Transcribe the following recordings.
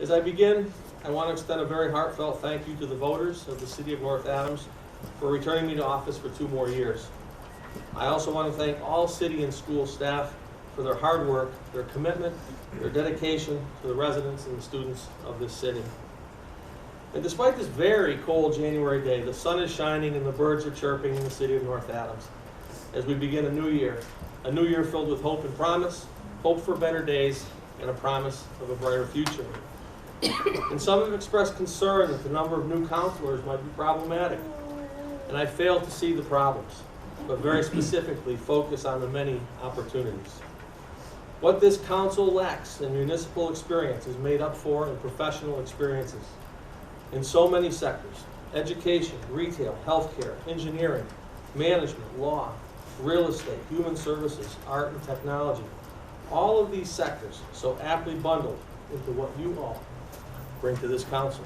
As I begin, I want to extend a very heartfelt thank you to the voters of the City of North Adams for returning me to office for 2 more years. I also want to thank all city and school staff for their hard work, their commitment, their dedication to the residents and the students of this city. And despite this very cold January day, the sun is shining and the birds are chirping in the city of North Adams as we begin a new year filled with hope and promise, hope for better days, and a promise of a brighter future. And some have expressed concern that the number of new counselors might be problematic, and I fail to see the problems, but very specifically focus on the many opportunities. What this council lacks in municipal experience is made up for in professional experiences in so many sectors: education, retail, healthcare, engineering, management, law, real estate, human services, art and technology. All of these sectors so aptly bundled into what you all bring to this council.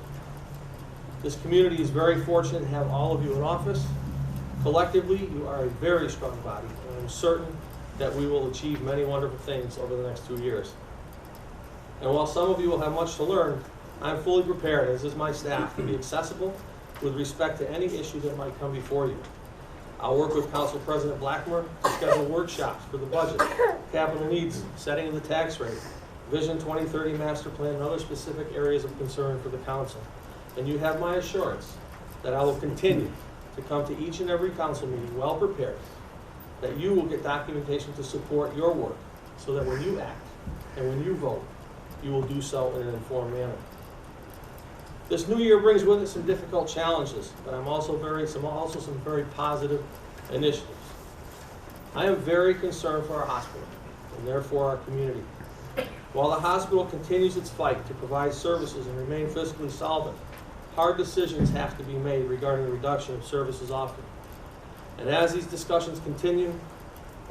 This community is very fortunate to have all of you in office. Collectively, you are a very strong body, and I'm certain that we will achieve many wonderful things over the next 2 years. And while some of you will have much to learn, I'm fully prepared, as is my staff, to be accessible with respect to any issue that might come before you. I'll work with Council President Blackmer to schedule workshops for the budget, capital needs, setting of the tax rate, Vision 2030 master plan, and other specific areas of concern for the council. And you have my assurance that I will continue to come to each and every council meeting well prepared, that you will get documentation to support your work, so that when you act and when you vote, you will do so in an informed manner. This new year brings with it some difficult challenges, but I'm also some very positive initiatives. I am very concerned for our hospital and therefore our community. While the hospital continues its fight to provide services and remain fiscally solvent, hard decisions have to be made regarding the reduction of services offered. And as these discussions continue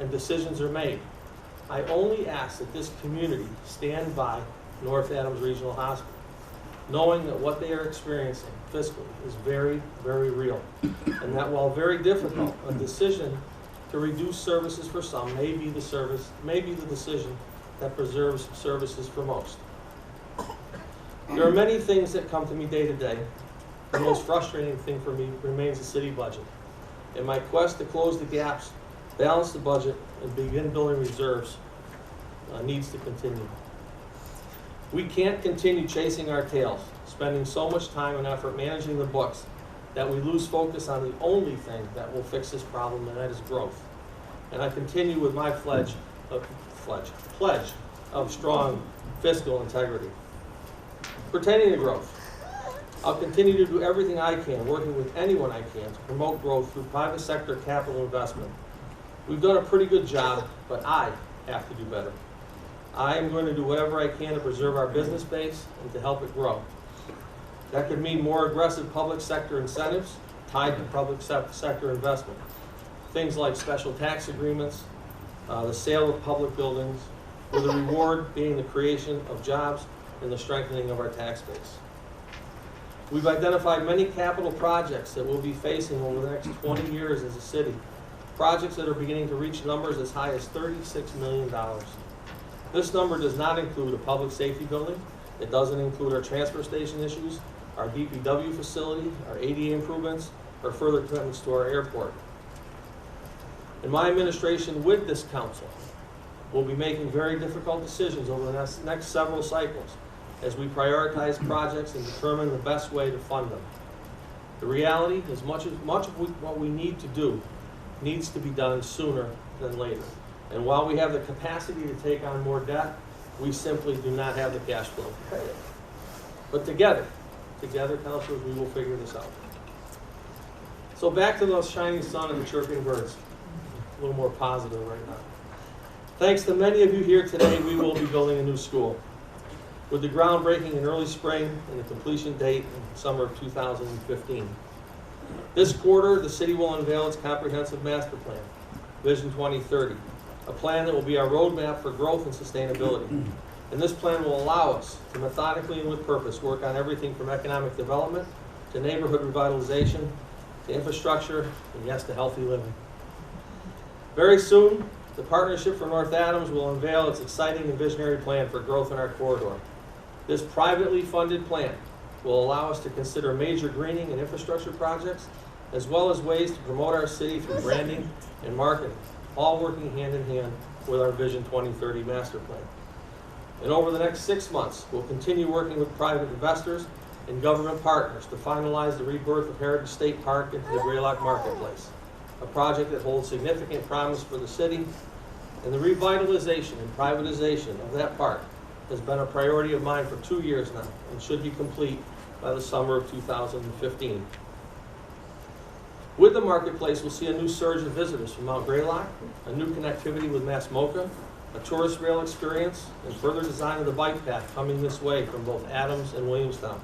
and decisions are made, I only ask that this community stand by North Adams Regional Hospital, knowing that what they are experiencing fiscally is very, very real, and that while very difficult, a decision to reduce services for some may be the decision that preserves services for most. There are many things that come to me day to day. The most frustrating thing for me remains the city budget, and my quest to close the gaps, balance the budget, and begin building reserves needs to continue. We can't continue chasing our tails, spending so much time and effort managing the books that we lose focus on the only thing that will fix this problem, and that is growth. And I continue with my pledge of strong fiscal integrity. Pertaining to growth, I'll continue to do everything I can, working with anyone I can, to promote growth through private sector capital investment. We've done a pretty good job, but I have to do better. I am going to do whatever I can to preserve our business base and to help it grow. That could mean more aggressive public sector incentives tied to public sector investment. Things like special tax agreements, the sale of public buildings, with the reward being the creation of jobs and the strengthening of our tax base. We've identified many capital projects that we'll be facing over the next 20 years as a city. Projects that are beginning to reach numbers as high as $36 million. This number does not include a public safety building. It doesn't include our transfer station issues, our DPW facility, our ADA improvements, or further commitments to our airport. In my administration with this council, we'll be making very difficult decisions over the next several cycles as we prioritize projects and determine the best way to fund them. The reality is much of what we need to do needs to be done sooner than later. And while we have the capacity to take on more debt, we simply do not have the cash flow to pay it. But together, councilors, we will figure this out. So back to the shining sun and the chirping birds. A little more positive right now. Thanks to many of you here today, we will be building a new school, with the groundbreaking in early spring and the completion date in summer of 2015. This quarter, the city will unveil its comprehensive master plan, Vision 2030, a plan that will be our roadmap for growth and sustainability. And this plan will allow us to methodically and with purpose work on everything from economic development to neighborhood revitalization to infrastructure and, yes, to healthy living. Very soon, the Partnership for North Adams will unveil its exciting and visionary plan for growth in our corridor. This privately funded plan will allow us to consider major greening and infrastructure projects, as well as ways to promote our city through branding and marketing, all working hand in hand with our Vision 2030 master plan. And over the next 6 months, we'll continue working with private investors and government partners to finalize the rebirth of Heritage State Park into the Greylock Marketplace, a project that holds significant promise for the city, and the revitalization and privatization of that park has been a priority of mine for 2 years now and should be complete by the summer of 2015. With the marketplace, we'll see a new surge of visitors from Mount Greylock, a new connectivity with Mass MoCA, a tourist rail experience, and further design of the bike path coming this way from both Adams and Williamstown.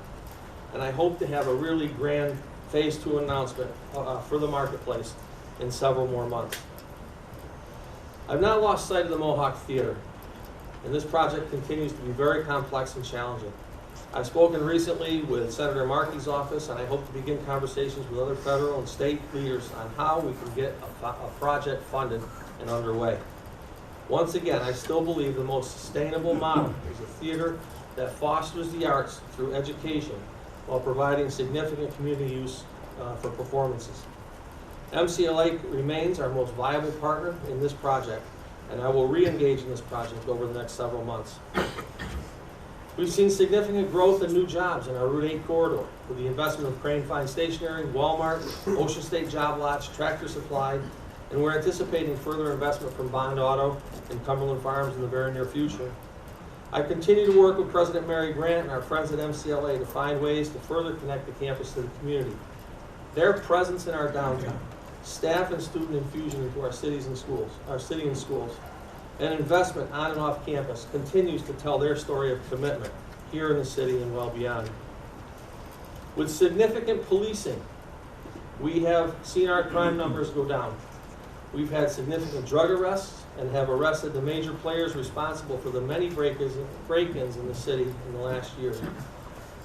And I hope to have a really grand Phase 2 announcement for the marketplace in several more months. I've not lost sight of the Mohawk Theater, and this project continues to be very complex and challenging. I've spoken recently with Senator Markey's office, and I hope to begin conversations with other federal and state leaders on how we can get a project funded and underway. Once again, I still believe the most sustainable model is a theater that fosters the arts through education while providing significant community use for performances. MCLA remains our most viable partner in this project, and I will re-engage in this project over the next several months. We've seen significant growth and new jobs in our Route 8 corridor with the investment of Crane Fine Stationery, Walmart, Ocean State Job Lots, Tractor Supply, and we're anticipating further investment from Bond Auto and Cumberland Farms in the very near future. I continue to work with President Mary Grant and our friends at MCLA to find ways to further connect the campus to the community. Their presence in our downtown, staff and student infusion into our city and schools, and investment on and off campus continues to tell their story of commitment here in the city and well beyond. With significant policing, we have seen our crime numbers go down. We've had significant drug arrests and have arrested the major players responsible for the many break-ins in the city in the last year.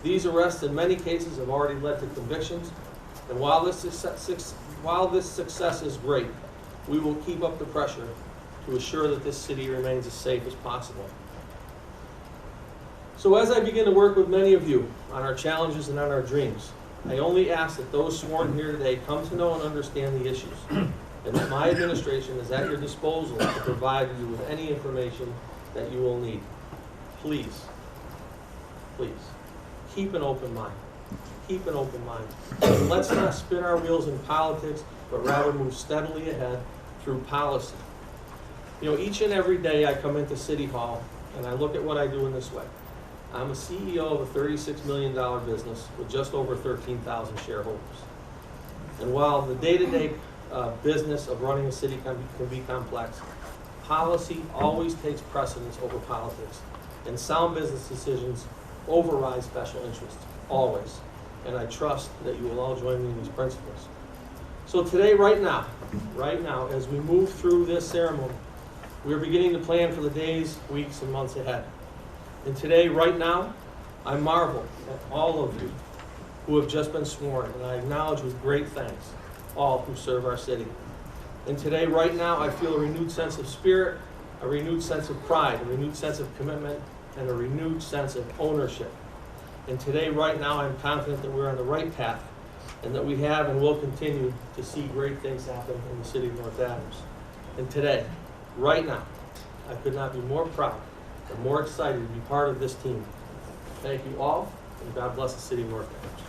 These arrests in many cases have already led to convictions, and while this success is great, we will keep up the pressure to assure that this city remains as safe as possible. So as I begin to work with many of you on our challenges and on our dreams, I only ask that those sworn here today come to know and understand the issues, and that my administration is at your disposal to provide you with any information that you will need. Please, please, keep an open mind. Keep an open mind. And let's not spin our wheels in politics, but rather move steadily ahead through policy. You know, each and every day I come into City Hall and I look at what I do in this way. I'm a CEO of a $36 million business with just over 13,000 shareholders. And while the day-to-day business of running a city can be complex, policy always takes precedence over politics. And sound business decisions override special interests, always. And I trust that you will all join me in these principles. So today, right now, as we move through this ceremony, we are beginning to plan for the days, weeks, and months ahead. And today, right now, I marvel at all of you who have just been sworn, and I acknowledge with great thanks all who serve our city. And today, right now, I feel a renewed sense of spirit, a renewed sense of pride, a renewed sense of commitment, and a renewed sense of ownership. And today, right now, I'm confident that we're on the right path and that we have and will continue to see great things happen in the city of North Adams. And today, right now, I could not be more proud and more excited to be part of this team. Thank you all, and God bless the city of North Adams.